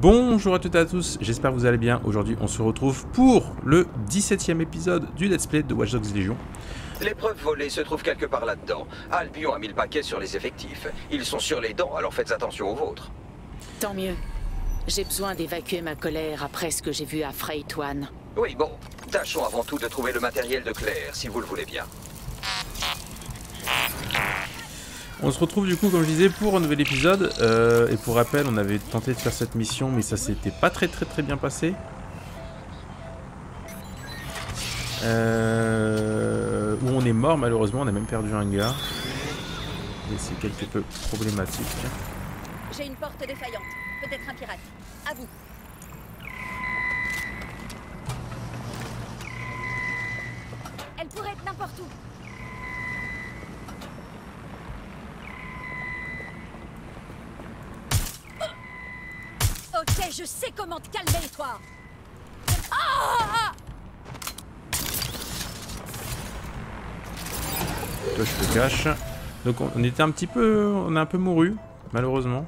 Bonjour à toutes et à tous, j'espère que vous allez bien. Aujourd'hui on se retrouve pour le 17e épisode du Let's Play de Watch Dogs Legion. Les preuves volées se trouvent quelque part là-dedans. Albion a mis le paquet sur les effectifs. Ils sont sur les dents, alors faites attention aux vôtres. Tant mieux. J'ai besoin d'évacuer ma colère après ce que j'ai vu à Freightwan. Oui, bon, tâchons avant tout de trouver le matériel de Claire, si vous le voulez bien. On se retrouve du coup, comme je disais, pour un nouvel épisode. Et pour rappel, on avait tenté de faire cette mission, mais ça s'était pas très bien passé. Où on est mort malheureusement, on a même perdu un gars. Et c'est quelque peu problématique. J'ai une porte défaillante. Peut-être un pirate. À vous. Elle pourrait être n'importe où. Ok, je sais comment te calmer, toi. Ah! Toi, je te cache. Donc on était un petit peu, on a un peu mouru, malheureusement.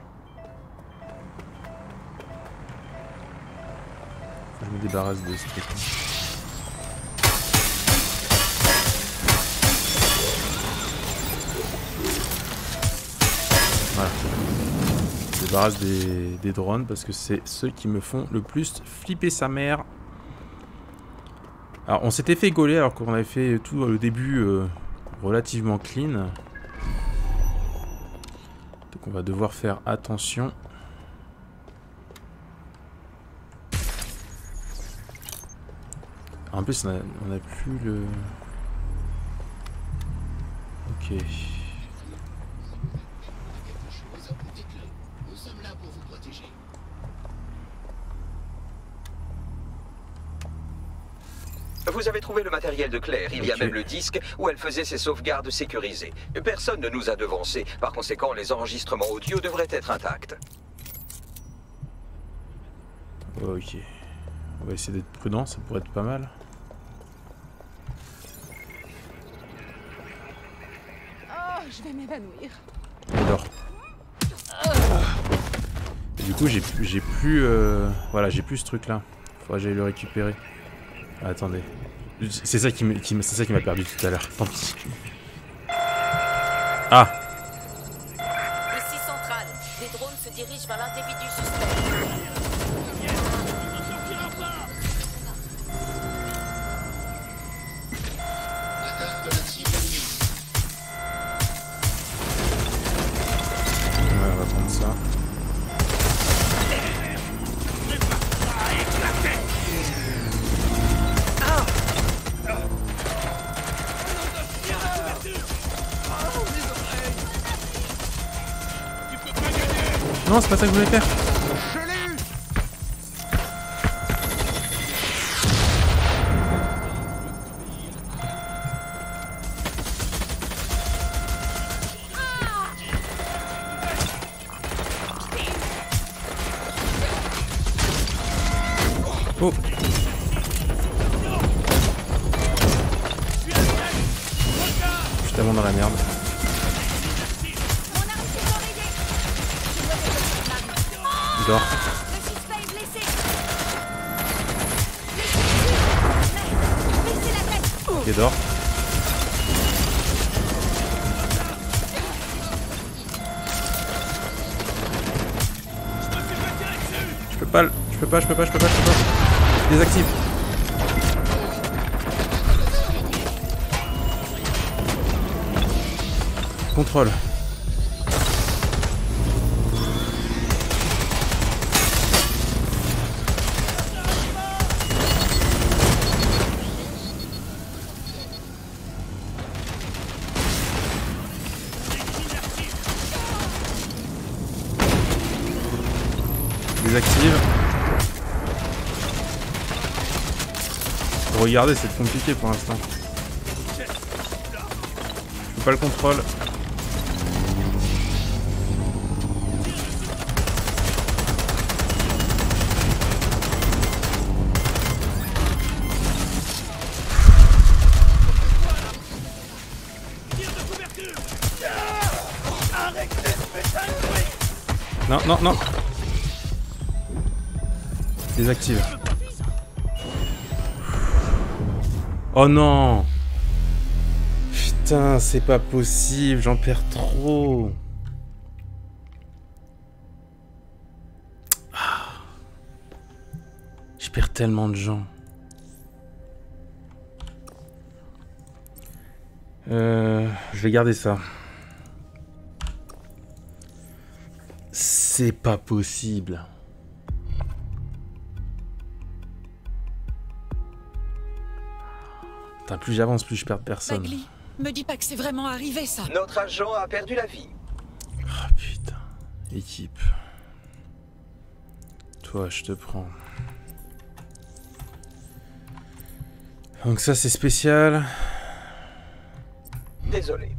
Faut que je me débarrasse de ce truc. Voilà. Je me débarrasse des drones parce que c'est ceux qui me font le plus flipper sa mère. Alors on s'était fait gauler alors qu'on avait fait tout le début relativement clean. Donc on va devoir faire attention. En plus on a plus le... Ok. Vous avez trouvé le matériel de Claire, il y a même le disque où elle faisait ses sauvegardes sécurisées. Personne ne nous a devancés, par conséquent les enregistrements audio devraient être intacts. Ok. On va essayer d'être prudent, ça pourrait être pas mal. Oh, je vais m'évanouir. J'adore. Et du coup j'ai plus voilà, j'ai plus ce truc là. Faudra que j'aille le récupérer. Ah, attendez. C'est ça qui m'a perdu tout à l'heure. Tant pis. Ah! Ici centrale. Des drones se dirigent vers l'individu suspect. Ouais, on va prendre ça. Non, c'est pas ça que je voulais faire. Oh. Je suis tellement dans la merde. Il dort. Le suspect est blessé. Baissez la tête. Il dort. Je peux pas. Désactive. Contrôle. Désactive. Regardez, c'est compliqué pour l'instant. Je peux pas le contrôle. Non, non, non. Désactive. Oh non! Putain, c'est pas possible, j'en perds trop. Je perds tellement de gens. Je vais garder ça. C'est pas possible. Putain, plus j'avance, plus je perds de personnes. Bagley, me dis pas que c'est vraiment arrivé, ça. Notre agent a perdu la vie. Oh putain. Équipe. Toi, je te prends. Donc ça, c'est spécial. Désolé.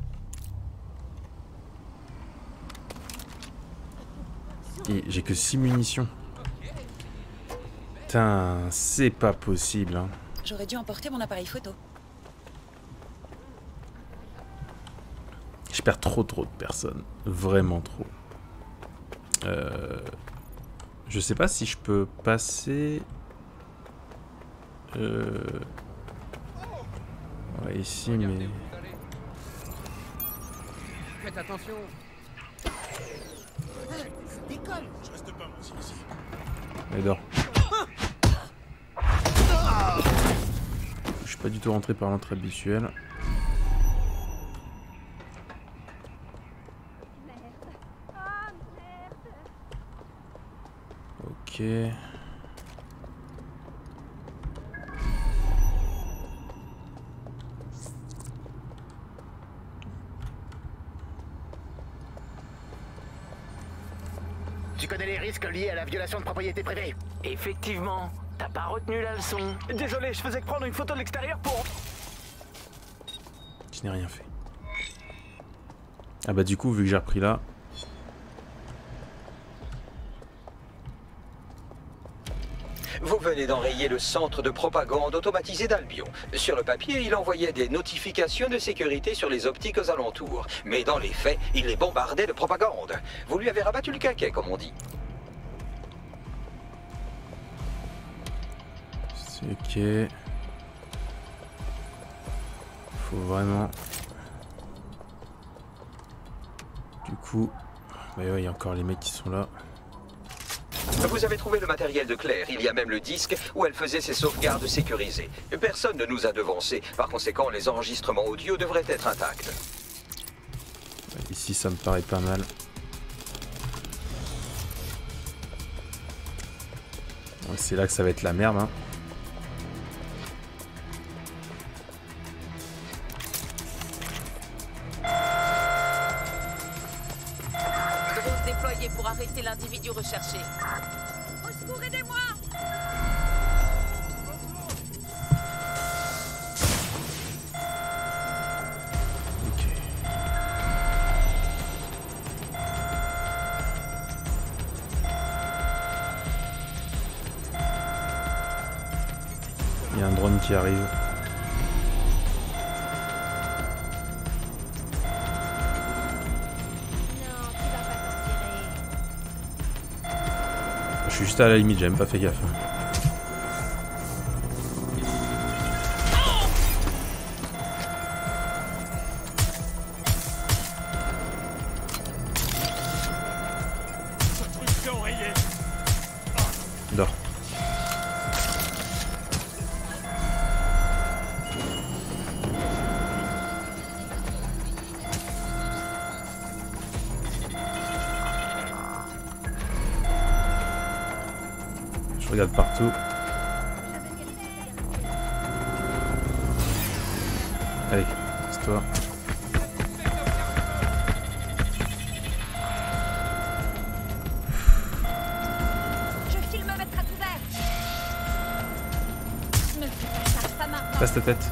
Et j'ai que 6 munitions. Putain, c'est pas possible, hein. J'aurais dû emporter mon appareil photo. Je perds trop de personnes. Vraiment trop. Je sais pas si je peux passer... Ouais, ici, mais... Faites attention. Mais dors. Je suis pas du tout rentré par l'entrée habituelle. Ok. Tu connais les risques liés à la violation de propriété privée? Effectivement, t'as pas retenu la leçon. Désolé, je faisais que prendre une photo de l'extérieur pour... Je n'ai rien fait. Ah bah du coup, vu que j'ai repris là... Vous venez d'enrayer le centre de propagande automatisé d'Albion. Sur le papier, il envoyait des notifications de sécurité sur les optiques aux alentours. Mais dans les faits, il les bombardait de propagande. Vous lui avez rabattu le caquet, comme on dit. C'est ok. Faut vraiment... Du coup... Bah ouais, il y a encore les mecs qui sont là. Vous avez trouvé le matériel de Claire. Il y a même le disque où elle faisait ses sauvegardes sécurisées. Personne ne nous a devancés. Par conséquent, les enregistrements audio devraient être intacts. Ici, ça me paraît pas mal. Ouais, c'est là que ça va être la merde, hein. Drone déployé pour arrêter l'individu recherché. Au secours, aidez-moi! Ok. Il y a un drone qui arrive. Je suis juste à la limite, j'ai même pas fait gaffe. Dors. Je regarde partout. Allez, c'est toi. Je file me mettre à couvert. Ne fais pas ça, pas maintenant. Passe ta tête.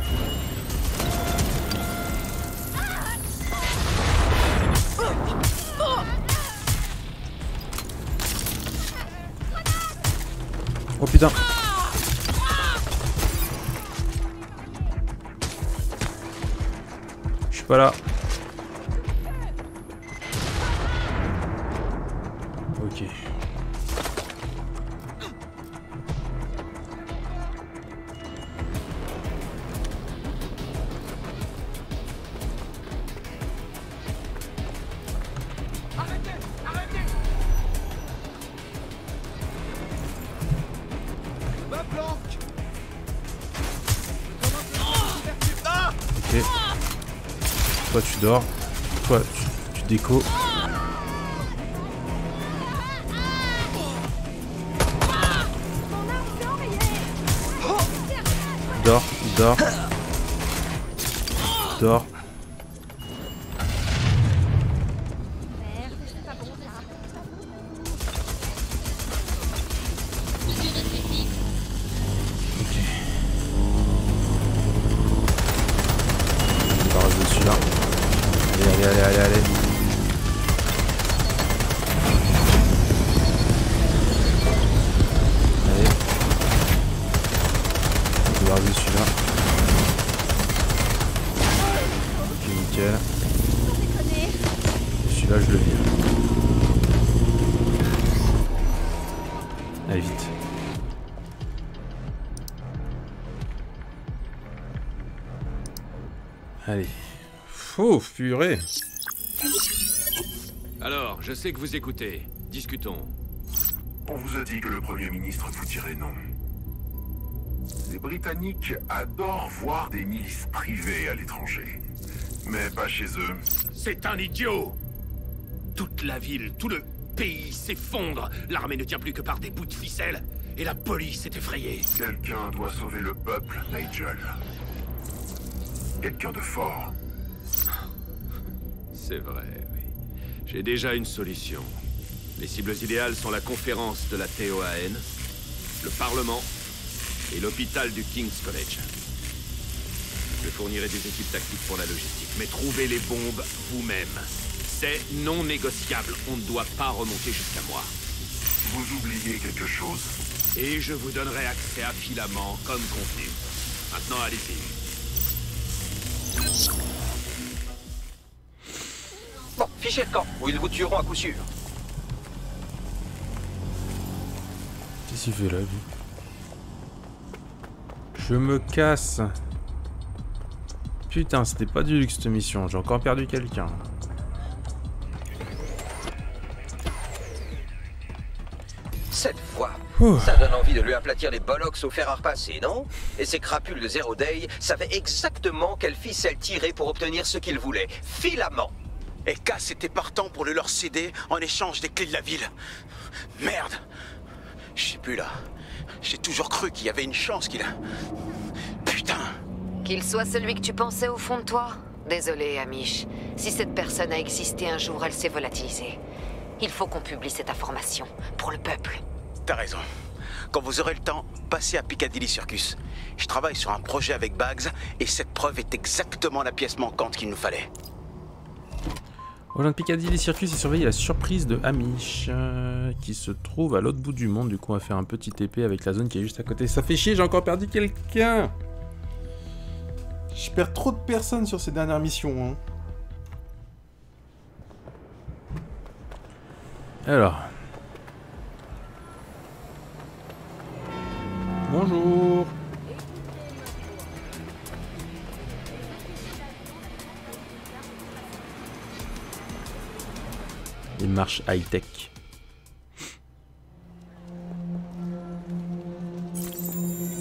Oh putain. Je suis pas là. Ok. Toi tu dors. Toi tu déco. Dors, dors. Dors. Allez. On va regarder celui-là. Ok, nickel. Celui-là, je le vire. Allez, vite. Allez. Oh, purée. Alors, je sais que vous écoutez. Discutons. On vous a dit que le Premier ministre vous dirait non. Les Britanniques adorent voir des milices privées à l'étranger. Mais pas chez eux. C'est un idiot! Toute la ville, tout le pays s'effondre. L'armée ne tient plus que par des bouts de ficelle. Et la police est effrayée. Quelqu'un doit sauver le peuple, Nigel. Quelqu'un de fort. C'est vrai, oui. J'ai déjà une solution. Les cibles idéales sont la conférence de la TOAN, le Parlement et l'hôpital du King's College. Je fournirai des équipes tactiques pour la logistique, mais trouvez les bombes vous-même. C'est non négociable, on ne doit pas remonter jusqu'à moi. Vous oubliez quelque chose. Et je vous donnerai accès à Filament comme convenu. Maintenant, allez-y. Bon, fichez le camp, ou ils vous tueront à coup sûr. Qu'est-ce qu'il fait là, lui? Je me casse. Putain, c'était pas du luxe cette mission. J'ai encore perdu quelqu'un. Cette fois, Ouh. ça donne envie de lui aplatir les bollocks au fer à repasser, non? Et ces crapules de Zero Day savaient exactement quelle ficelle tirer pour obtenir ce qu'ils voulaient. Filament. Et Cass était partant pour le leur céder en échange des clés de la ville. Merde. Je sais plus là. J'ai toujours cru qu'il y avait une chance qu'il a... Putain. Qu'il soit celui que tu pensais au fond de toi? Désolé, Amish. Si cette personne a existé un jour, elle s'est volatilisée. Il faut qu'on publie cette information, pour le peuple. T'as raison. Quand vous aurez le temps, passez à Piccadilly Circus. Je travaille sur un projet avec Bags, et cette preuve est exactement la pièce manquante qu'il nous fallait. Au de Piccadilly Circus et surveiller la surprise de Amish, qui se trouve à l'autre bout du monde. Du coup, on va faire un petit TP avec la zone qui est juste à côté. Ça fait chier, j'ai encore perdu quelqu'un. Je perds trop de personnes sur ces dernières missions. Hein. Alors. Bonjour. Les marches high-tech.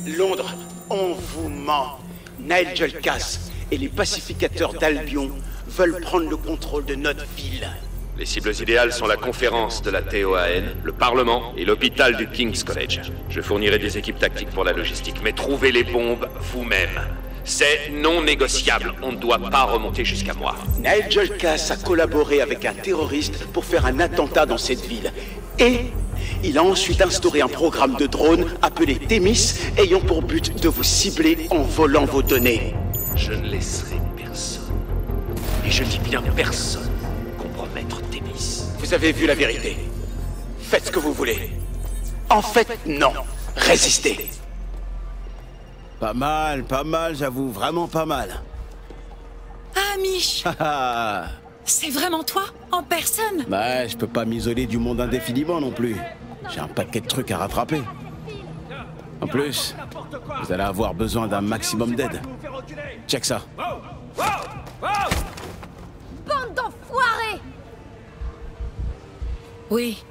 Londres, on vous ment. Nigel Cass et les pacificateurs d'Albion veulent prendre le contrôle de notre ville. Les cibles idéales sont la conférence de la TOAN, le Parlement et l'hôpital du King's College. Je fournirai des équipes tactiques pour la logistique, mais trouvez les bombes vous-même. C'est non négociable, on ne doit pas remonter jusqu'à moi. Nigel Cass a collaboré avec un terroriste pour faire un attentat dans cette ville. Et il a ensuite instauré un programme de drones appelé Thémis, ayant pour but de vous cibler en volant vos données. Je ne laisserai personne, et je dis bien personne, compromettre Thémis. Vous avez vu la vérité. Faites ce que vous voulez. En fait, non. Résistez. Pas mal, j'avoue, vraiment pas mal. Ah, Mich! C'est vraiment toi, en personne? Bah, je peux pas m'isoler du monde indéfiniment non plus. J'ai un paquet de trucs à rattraper. En plus, vous allez avoir besoin d'un maximum d'aide. Check ça. Bande d'enfoirés! Oui.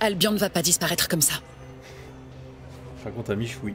Albion ne va pas disparaître comme ça. Je raconte à Mich, oui.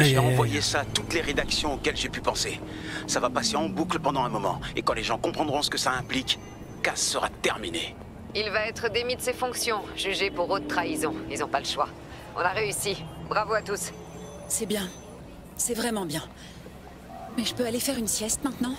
J'ai envoyé ça à toutes les rédactions auxquelles j'ai pu penser. Ça va passer en boucle pendant un moment. Et quand les gens comprendront ce que ça implique, Cass sera terminé. Il va être démis de ses fonctions, jugé pour haute trahison. Ils n'ont pas le choix. On a réussi. Bravo à tous. C'est bien. C'est vraiment bien. Mais je peux aller faire une sieste maintenant?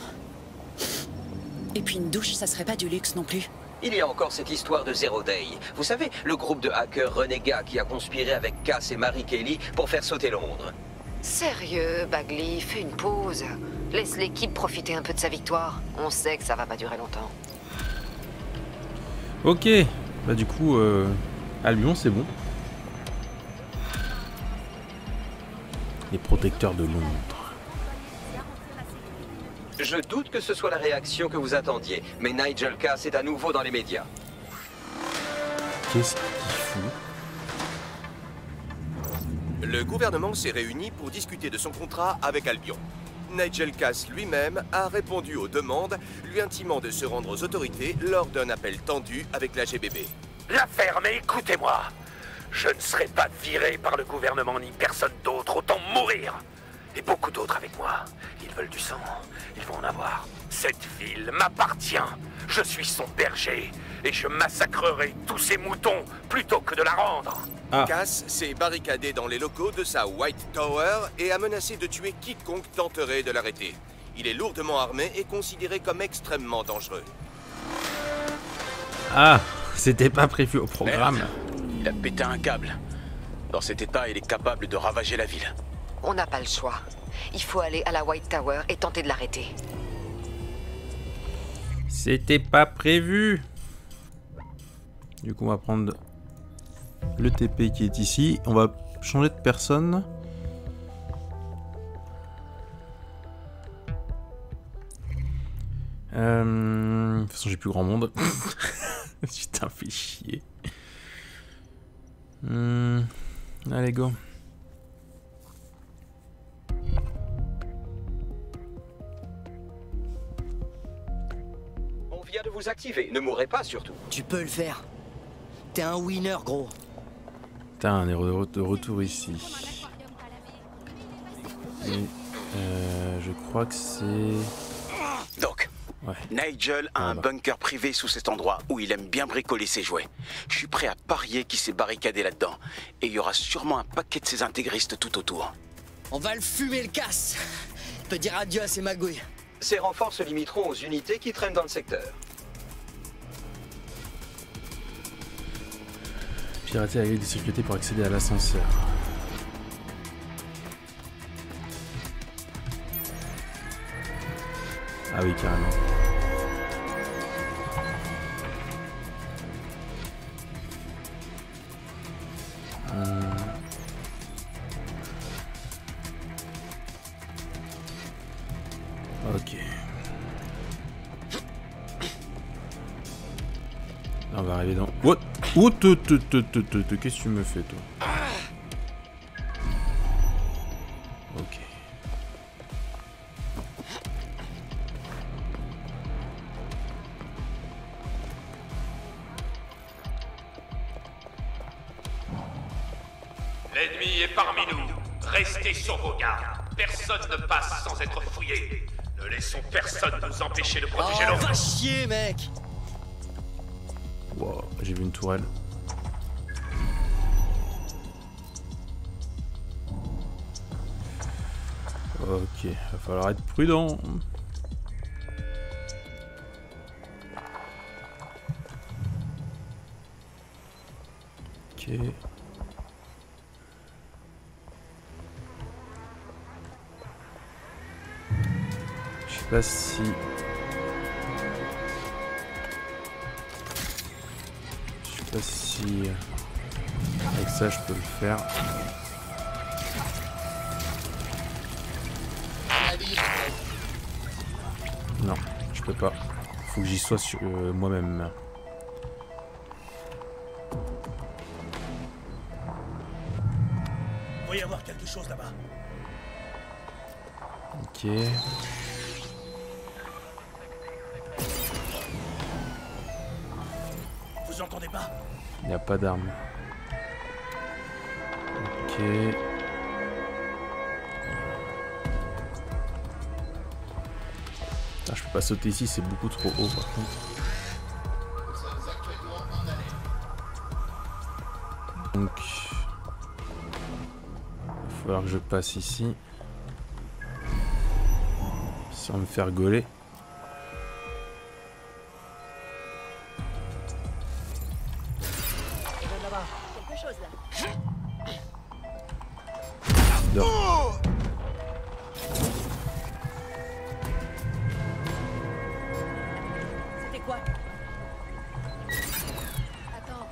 Et puis une douche, ça serait pas du luxe non plus. Il y a encore cette histoire de Zero Day. Vous savez, le groupe de hackers renégats qui a conspiré avec Cass et Mary Kelly pour faire sauter Londres. Sérieux, Bagley, fais une pause. Laisse l'équipe profiter un peu de sa victoire. On sait que ça va pas durer longtemps. Ok, bah du coup, Albion, c'est bon. Les protecteurs de Londres. Je doute que ce soit la réaction que vous attendiez, mais Nigel Cass est à nouveau dans les médias. Qu'est-ce qu'il fout? Le gouvernement s'est réuni pour discuter de son contrat avec Albion. Nigel Cass lui-même a répondu aux demandes, lui intimant de se rendre aux autorités lors d'un appel tendu avec la GBB. La ferme, écoutez-moi. Je ne serai pas viré par le gouvernement ni personne d'autre, autant mourir. Et beaucoup d'autres avec moi. Ils veulent du sang, ils vont en avoir. Cette ville m'appartient. Je suis son berger. Et je massacrerai tous ces moutons plutôt que de la rendre. Cass s'est barricadé dans les locaux de sa White Tower et a menacé de tuer quiconque tenterait de l'arrêter. Il est lourdement armé et considéré comme extrêmement dangereux. Ah, c'était pas prévu au programme. Merde. Il a pété un câble. Dans cet état, il est capable de ravager la ville. On n'a pas le choix. Il faut aller à la White Tower et tenter de l'arrêter. C'était pas prévu. Du coup, on va prendre le TP qui est ici. On va changer de personne. De toute façon, j'ai plus grand monde. Putain, fait chier. Allez, go. On vient de vous activer, ne mourrez pas surtout. Tu peux le faire. T'es un winner, gros. Putain, on est de retour ici. Et, je crois que c'est... Donc, ouais. Nigel a un bunker privé sous cet endroit où il aime bien bricoler ses jouets. Je suis prêt à parier qu'il s'est barricadé là-dedans. Et il y aura sûrement un paquet de ses intégristes tout autour. On va le fumer le casse. Il peut dire adieu à ses magouilles. Ces renforts se limiteront aux unités qui traînent dans le secteur. Pirater la grille de sécurité pour accéder à l'ascenseur. Ah oui, carrément. Ok. Là, on va arriver dans... What? Oh, qu'est-ce que tu me fais, toi? Ok. L'ennemi est parmi nous. Restez sur vos gardes. Personne ne passe sans être fouillé. Ne laissons personne nous empêcher de protéger l'ombre. Va chier, mec. Wow, j'ai vu une tourelle. Ok, va falloir être prudent. Ok. Je sais pas si... Je sais pas si... Avec ça je peux le faire. Non, je peux pas. Faut que j'y sois sur moi-même. Il doit y avoir quelque chose là-bas. Ok. Vous entendez pas? Il n'y a pas d'arme. Ok. Ah, je peux pas sauter ici, c'est beaucoup trop haut par contre. Donc, il va falloir que je passe ici. Sans me faire gauler. Quelque chose là. Dors. C'était quoi? Attends.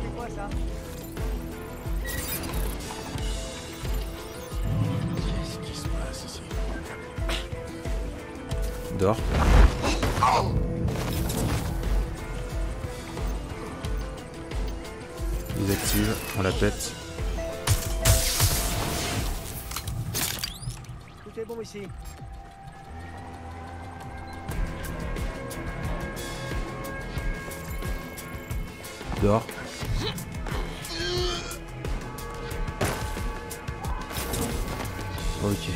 C'est quoi ça? Qu'est-ce qui se passe ici? Dors. Désactive, on la pète. Tout est bon ici. Dors. Ok.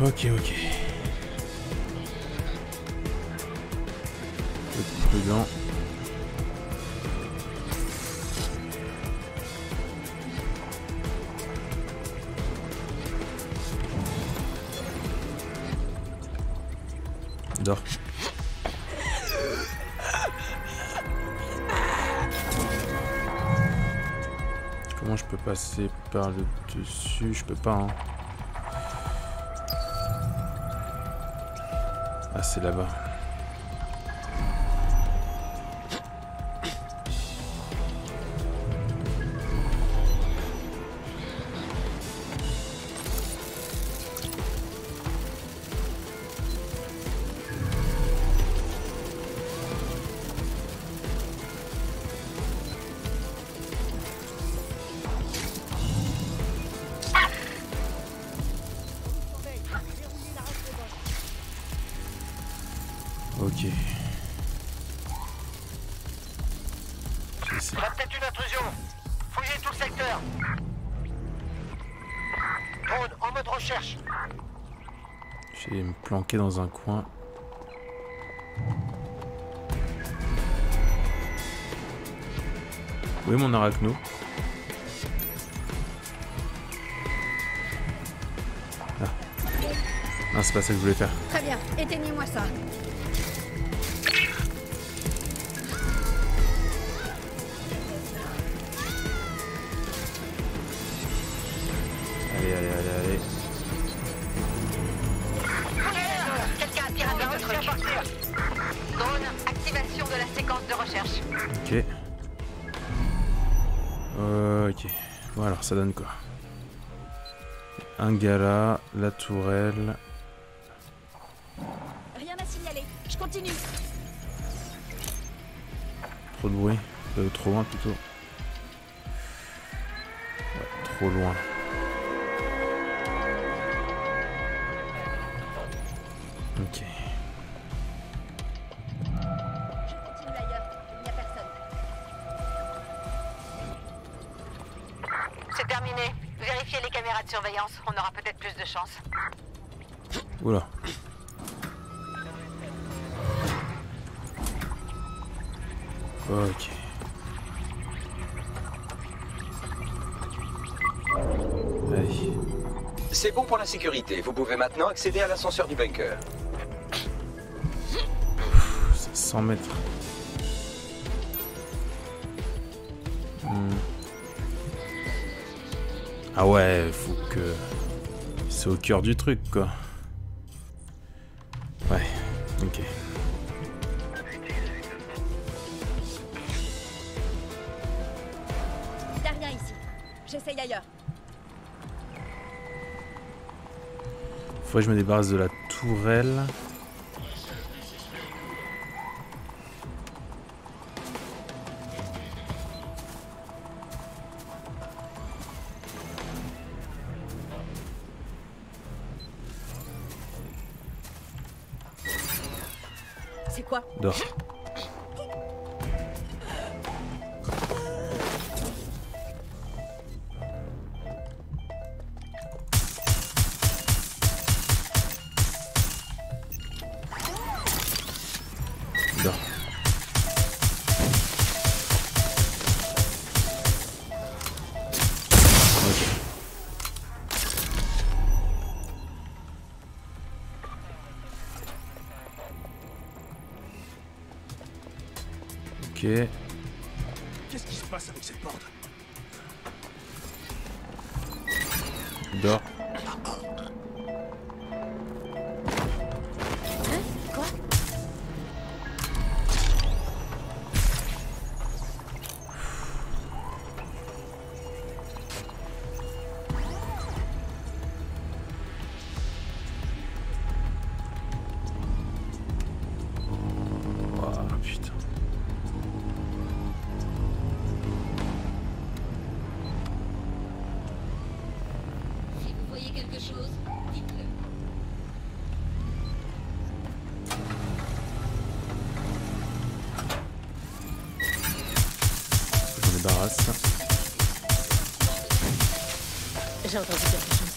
Ok. Prudent. Dors. Comment je peux passer par le dessus? Je peux pas, hein. Ah, c'est là-bas. Ok. Il y a peut-être une intrusion. Fouillez tout le secteur. Drone, en mode recherche. Je vais me planquer dans un coin. Où est mon arachno? Ah. Non, c'est pas ça que je voulais faire. Très bien, éteignez-moi ça. Allez. Quelqu'un a piraté le truc. Drone, activation de la séquence de recherche. Ok. Ok. Bon alors, ça donne quoi? Un gala, la tourelle. Rien à signaler. Je continue. Trop de bruit. Trop loin plutôt. Ouais, trop loin. Ok. Je continue ailleurs. Il n'y a personne. C'est terminé. Vérifiez les caméras de surveillance. On aura peut-être plus de chance. Oula. Ok. Allez. C'est bon pour la sécurité. Vous pouvez maintenant accéder à l'ascenseur du bunker. C'est 100 mètres. Ah ouais, faut que... C'est au cœur du truc, quoi. Ouais, ok. Il n'y a rien ici. J'essaye ailleurs. Faudrait que je me débarrasse de la tourelle. C'est quoi? Dors. Ok. Qu'est-ce qui se passe avec cette porte? Dors. Quoi? Oh putain. Si vous voyez quelque chose, dites-le. Je me débarrasse. J'ai entendu quelque chose.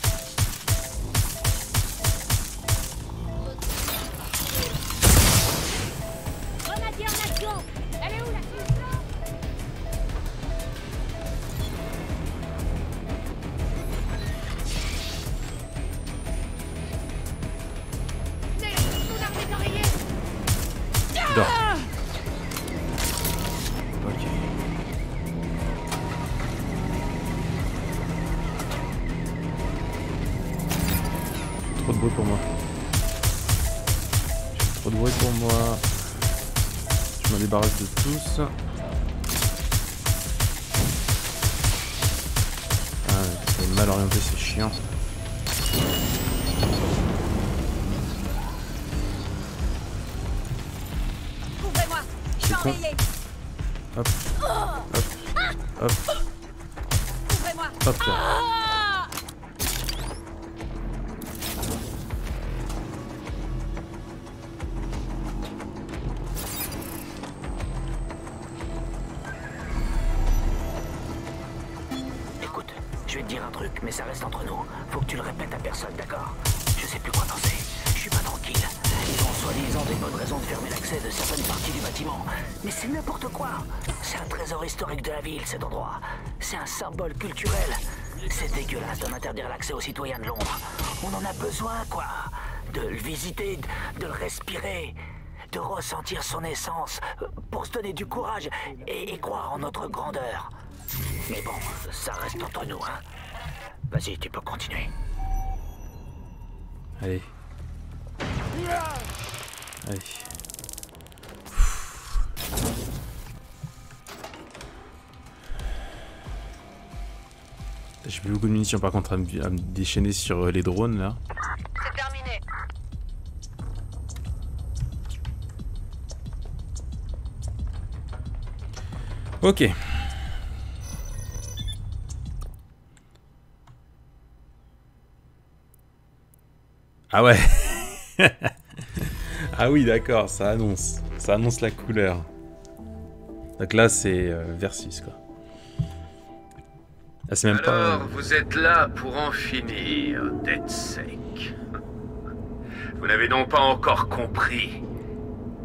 Grenadier en action! Elle est où la solution? Mon arme est enrayée! Dors. Ok. Trop de bruit pour moi. Trop de bruit pour moi. Je m'en débarrasse de tous. Ah, c'est mal orienté, c'est chiant. Ouvrez-moi! Je suis C'est con. enrayée! Hop, hop, hop, Ouvrez-moi! hop là. Écoute, je vais te dire un truc, mais ça reste entre nous. Faut que tu le répètes à personne, d'accord? Je sais plus quoi penser. Je suis pas tranquille. Ils ont soi-disant des bonnes raisons de fermer l'accès de certaines parties du bâtiment. Mais c'est n'importe quoi. C'est un trésor historique de la ville, cet endroit. C'est un symbole culturel. C'est dégueulasse d'en interdire l'accès aux citoyens de Londres. On en a besoin, quoi. De le visiter, de le respirer, de ressentir son essence, pour se donner du courage et croire en notre grandeur. Mais bon, ça reste entre nous, hein. Vas-y, tu peux continuer. Allez. Allez. J'ai plus beaucoup de munitions par contre à me déchaîner sur les drones là. C'est terminé. Ok. Ah ouais. Ah oui d'accord, ça annonce la couleur. Donc là c'est Versus quoi. Ah, c'est même Alors, pas... vous êtes là pour en finir, DedSec. Vous n'avez donc pas encore compris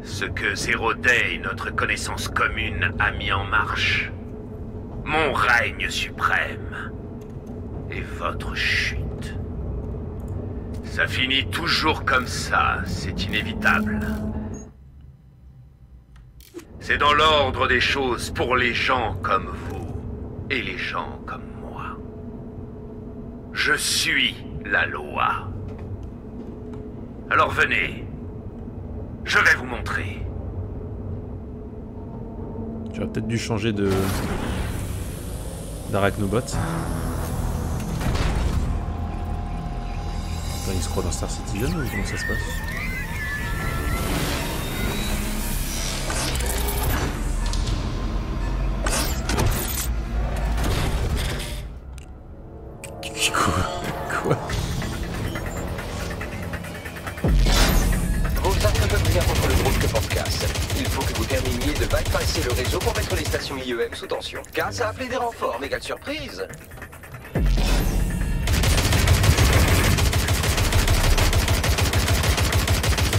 ce que Zero Day, notre connaissance commune, a mis en marche. Mon règne suprême et votre chute. Ça finit toujours comme ça, c'est inévitable. C'est dans l'ordre des choses pour les gens comme vous et les gens comme moi. Je suis la loi. Alors venez, je vais vous montrer. J'aurais peut-être dû changer de... d'Arachnobot. Attends, il se croit dans Star Citizen ou comment ça se passe? Quoi? Vos armes peuvent bien contre le groupe que porte Cass. Il faut que vous terminiez de bypasser le réseau pour mettre les stations IEM sous tension. Cass a appelé des renforts, méga surprise.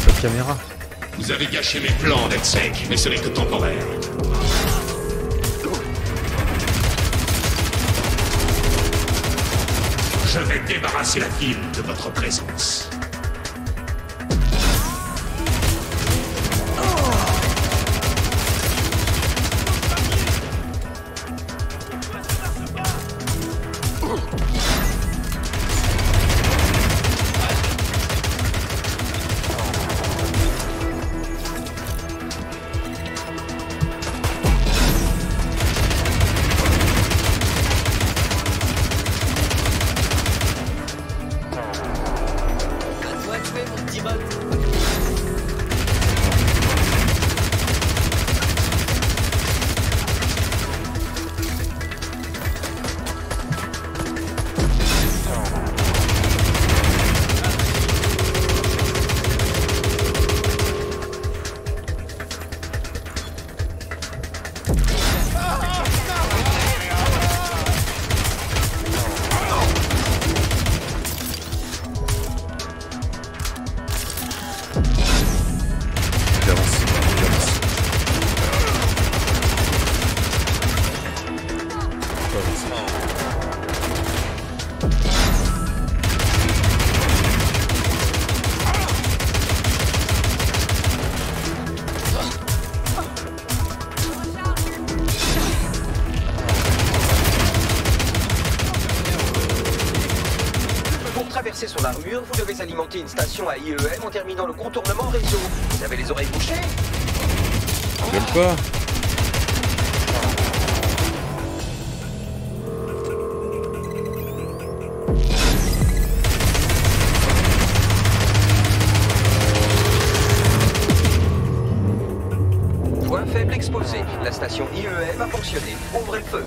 Pas de caméra. Vous avez gâché mes plans, DedSec, mais ce n'est que temporaire. Je vais débarrasser la ville de votre présence. traverser son armure, vous devez alimenter une station à IEM en terminant le contournement réseau. Vous avez les oreilles bouchées? J'aime pas. Point faible exposé. La station IEM a fonctionné. Ouvrez le feu.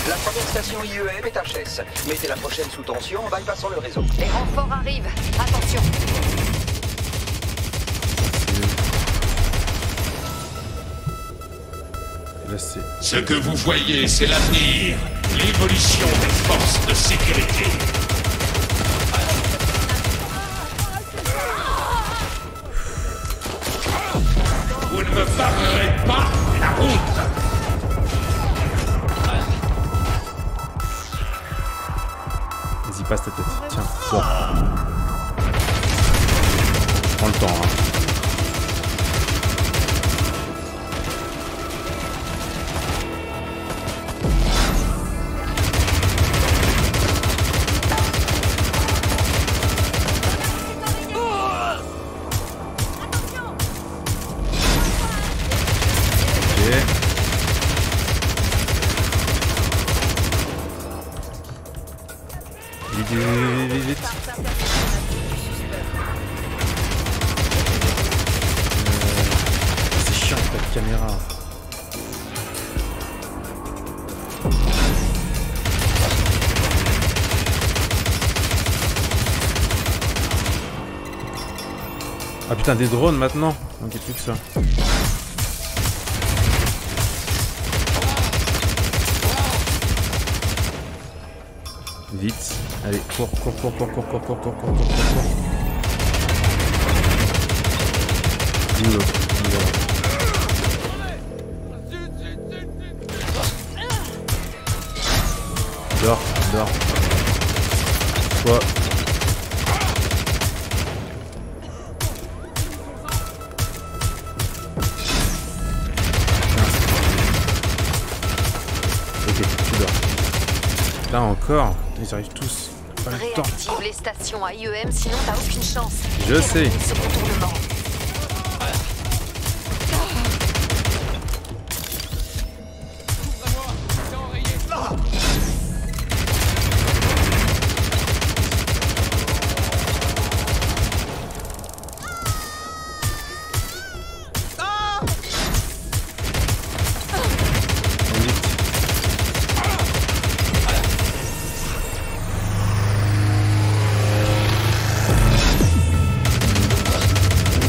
La première station IEM est HS. Mettez la prochaine sous tension en bypassant le réseau. Les renforts arrivent. Attention. Là, c'est... Ce que vous voyez, c'est l'avenir. L'évolution des forces de sécurité. Vous ne me barrerez pas la route. Vas-y, passe ta tête. Tiens, bon. Prends le temps, hein. Vite. C'est chiant cette caméra. Ah putain, des drones maintenant. Ok, plus que ça. Vite. Allez, cours. Dis-le. Dors. Quoi? Ok, tu dors. Là encore, ils arrivent tous. Pas le temps. Réactive les stations à IEM, sinon t'as aucune chance. Je sais. Ce contournement.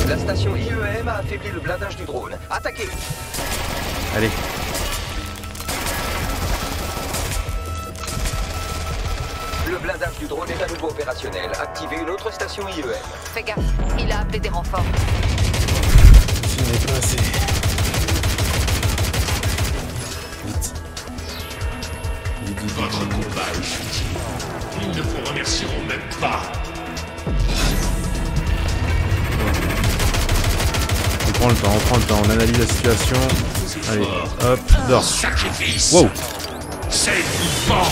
La station IEM a affaibli le blindage du drone. Attaquez! Allez. Le blindage du drone est à nouveau opérationnel. Activez une autre station IEM. Fais gaffe, il a appelé des renforts. Si on est pas assez. Vite. Votre combat est futile. Ils ne vous remercieront même pas. On prend le temps, on analyse la situation. Allez, hop, dors. Wow. C'est vivant.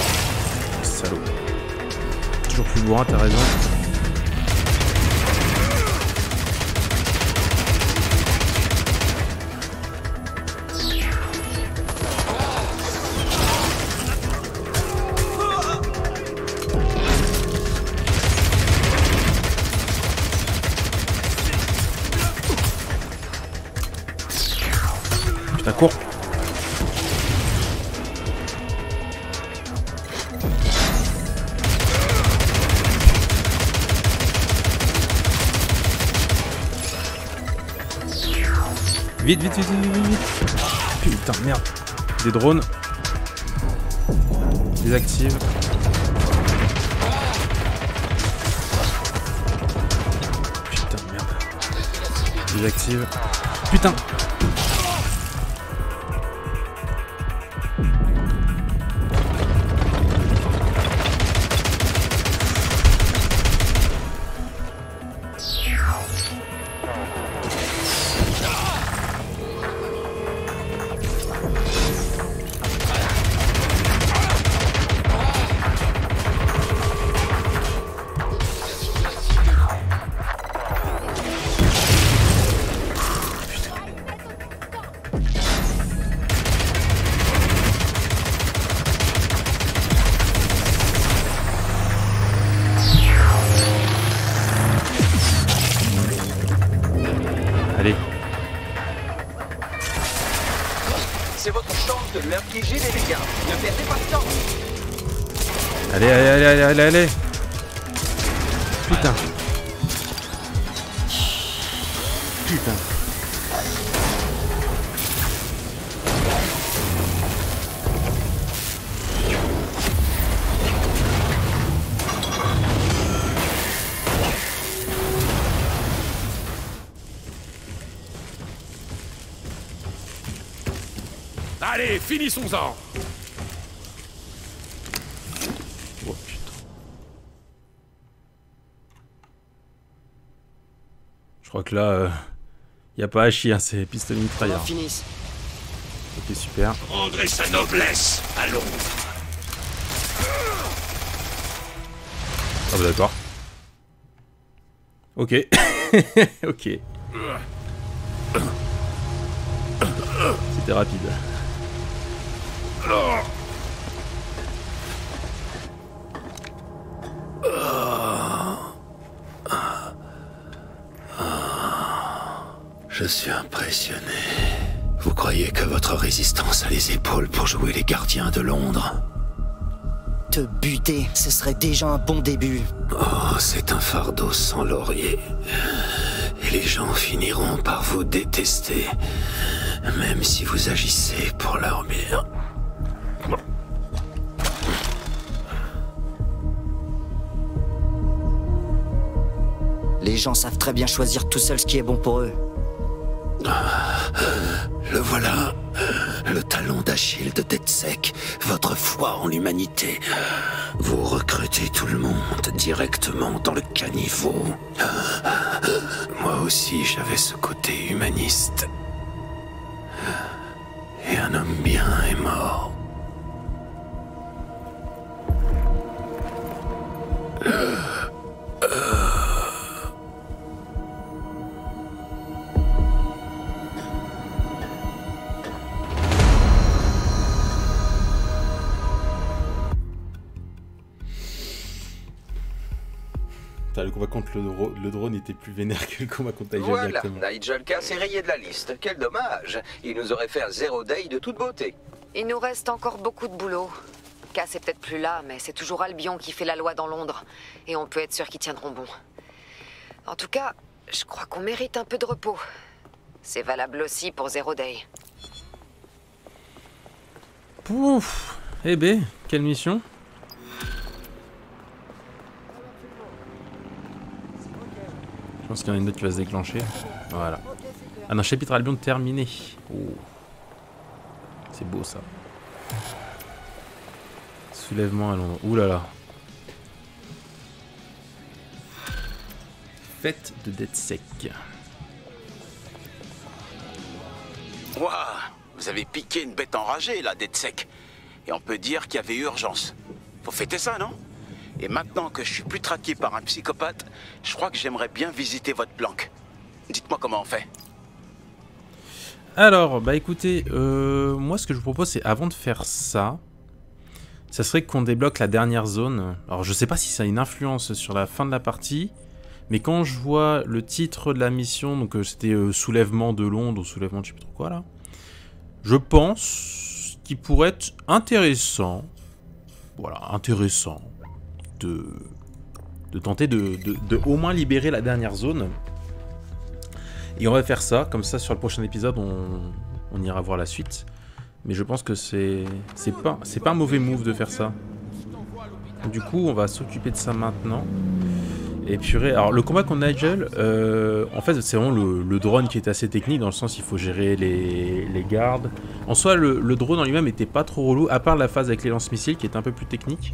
Salaud. Toujours plus loin, t'as raison. Putain, cours. Vite. Putain, merde. Des drones. Désactive. Putain, merde. Désactive. Putain. Allez. C'est votre chance de lui infliger des dégâts. Ne perdez pas de temps. Allez, allez, allez, allez, allez, allez. Putain. Putain. Allez, finissons-en. Oh putain. Je crois que là, y a pas à chier, hein, c'est pistolet mitrailleur. Ok, super. Rendrez sa noblesse à Londres. Ah bah d'accord. Ok. Ok. C'était rapide. Je suis impressionné. Vous croyez que votre résistance a les épaules pour jouer les gardiens de Londres? Te buter, ce serait déjà un bon début. Oh, c'est un fardeau sans laurier. Et les gens finiront par vous détester, même si vous agissez pour leur bien. Les gens savent très bien choisir tout seul ce qui est bon pour eux. Le voilà, le talon d'Achille de DedSec, votre foi en l'humanité. Vous recrutez tout le monde directement dans le caniveau. Moi aussi j'avais ce côté humaniste. Et un homme bien est mort. Le combat contre le drone était plus vénère que le combat contre Nigel. Voilà, directement. Nigel Cass est rayé de la liste. Quel dommage. Il nous aurait fait un 0 day de toute beauté. Il nous reste encore beaucoup de boulot. Cass est peut-être plus là, mais c'est toujours Albion qui fait la loi dans Londres. Et on peut être sûr qu'ils tiendront bon. En tout cas, je crois qu'on mérite un peu de repos. C'est valable aussi pour 0 day. Pouf. Eh ben, quelle mission? Je pense qu'il y en a une autre qui va se déclencher. Voilà. Ah non, chapitre Albion terminé. Oh. C'est beau ça. Soulèvement à Londres. Ouh là là. Fête de DedSec. Ouah, vous avez piqué une bête enragée là, DedSec. Et on peut dire qu'il y avait urgence. Faut fêter ça, non? Et maintenant que je suis plus traqué par un psychopathe, je crois que j'aimerais bien visiter votre planque. Dites-moi comment on fait. Alors, bah écoutez, moi ce que je vous propose, c'est avant de faire ça, ça serait qu'on débloque la dernière zone. Alors je sais pas si ça a une influence sur la fin de la partie, mais quand je vois le titre de la mission, donc c'était soulèvement de Londres, ou soulèvement de je sais plus trop quoi là, je pense qu'il pourrait être intéressant, voilà, intéressant, de tenter de au moins libérer la dernière zone. Et on va faire ça, comme ça sur le prochain épisode on ira voir la suite. Mais je pense que c'est pas un mauvais move de faire ça. Donc, du coup on va s'occuper de ça maintenant. Et purée, alors le combat contre Nigel, en fait c'est vraiment le drone qui est assez technique, dans le sens il faut gérer les gardes. En soi le drone en lui-même était pas trop relou, à part la phase avec les lance-missiles qui est un peu plus technique.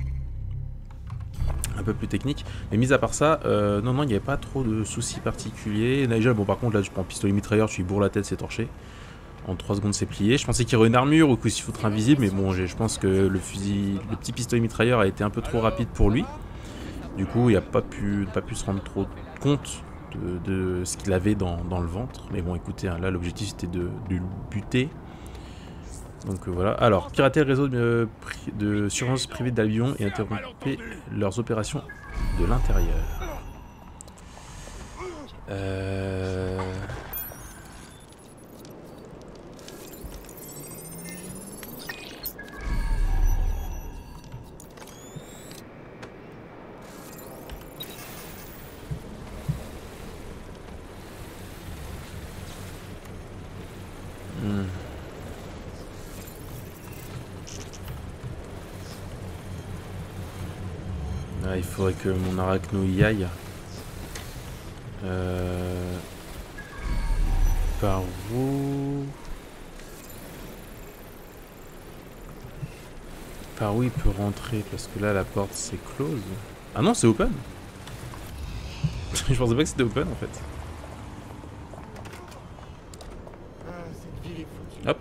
Mais mis à part ça, non, il n'y avait pas trop de soucis particuliers. Nigel, bon par contre là je prends pistolet mitrailleur, je lui bourre la tête, c'est torché. En 3 secondes c'est plié. Je pensais qu'il y aurait une armure ou qu'il s'y foutre invisible, mais bon je pense que le petit pistolet mitrailleur a été un peu trop rapide pour lui. Du coup il n'a pas pu se rendre trop compte de ce qu'il avait dans le ventre. Mais bon, écoutez, hein, là, l'objectif, c'était de le buter. Donc voilà. Alors, pirater le réseau de surveillance privée d'Albion et interrompre leurs opérations de l'intérieur. Ah, il faudrait que mon arachno y aille. Par où? Par où il peut rentrer? Parce que là, la porte, c'est close. Ah non, c'est open. Je pensais pas que c'était open, en fait. Hop.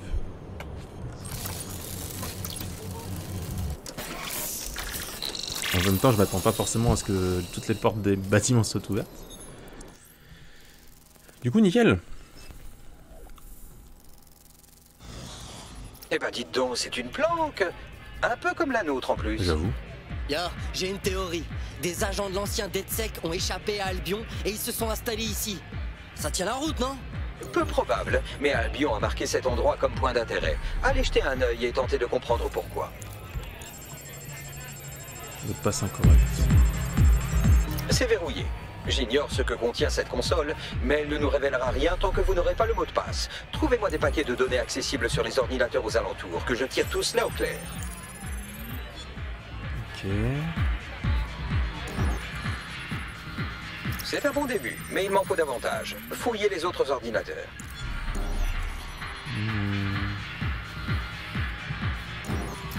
En même temps, je m'attends pas forcément à ce que toutes les portes des bâtiments soient ouvertes. Du coup, nickel. Eh ben dites donc, c'est une planque. Un peu comme la nôtre en plus. J'avoue. Yo, j'ai une théorie. Des agents de l'ancien DedSec ont échappé à Albion et ils se sont installés ici. Ça tient la route, non? Peu probable, mais Albion a marqué cet endroit comme point d'intérêt. Allez jeter un œil et tenter de comprendre pourquoi. Mot de passe incorrect. C'est verrouillé. J'ignore ce que contient cette console, mais elle ne nous révélera rien tant que vous n'aurez pas le mot de passe. Trouvez-moi des paquets de données accessibles sur les ordinateurs aux alentours, que je tire tout cela au clair. Ok. C'est un bon début, mais il m'en faut davantage. Fouillez les autres ordinateurs.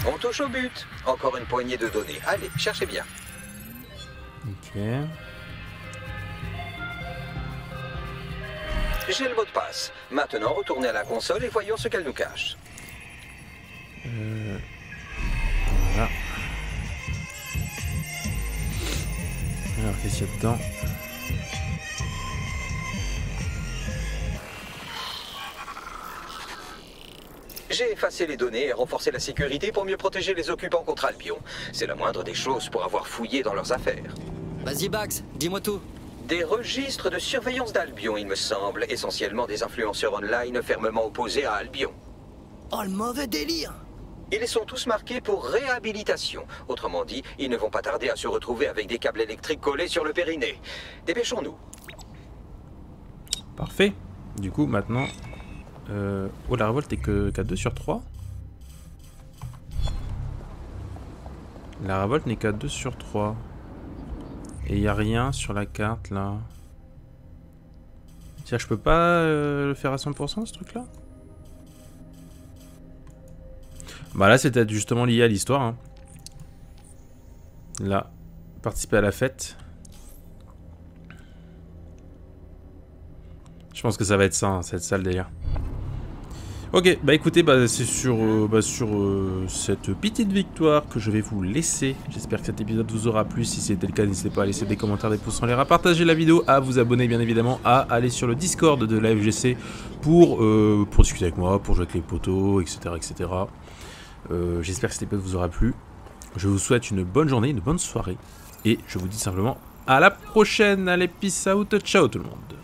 On touche au but. Encore une poignée de données. Allez, cherchez bien. Ok. J'ai le mot de passe. Maintenant, retournez à la console et voyons ce qu'elle nous cache. Voilà. Alors, qu'est-ce qu'il y a dedans? J'ai effacé les données et renforcé la sécurité pour mieux protéger les occupants contre Albion. C'est la moindre des choses pour avoir fouillé dans leurs affaires. Vas-y, Bax, dis-moi tout. Des registres de surveillance d'Albion, il me semble. Essentiellement des influenceurs online fermement opposés à Albion. Oh, le mauvais délire! Ils sont tous marqués pour réhabilitation. Autrement dit, ils ne vont pas tarder à se retrouver avec des câbles électriques collés sur le périnée. Dépêchons-nous. Parfait. Du coup, maintenant... Oh, la révolte est qu'à 2 sur 3. La révolte n'est qu'à 2 sur 3. Et il n'y a rien sur la carte, là. C'est-à-dire que je peux pas le faire à 100% ce truc-là? Bah là, c'était justement lié à l'histoire. Hein. Là, participer à la fête. Je pense que ça va être ça, hein, cette salle d'ailleurs. Ok, bah écoutez, bah, c'est sur, cette petite victoire que je vais vous laisser. J'espère que cet épisode vous aura plu. Si c'était le cas, n'hésitez pas à laisser des commentaires, des pouces en l'air, à partager la vidéo, à vous abonner bien évidemment, à aller sur le Discord de la FGC pour discuter avec moi, pour jouer avec les potos, etc. etc. J'espère que cet épisode vous aura plu. Je vous souhaite une bonne journée, une bonne soirée. Et je vous dis simplement à la prochaine. Allez, peace out, ciao tout le monde.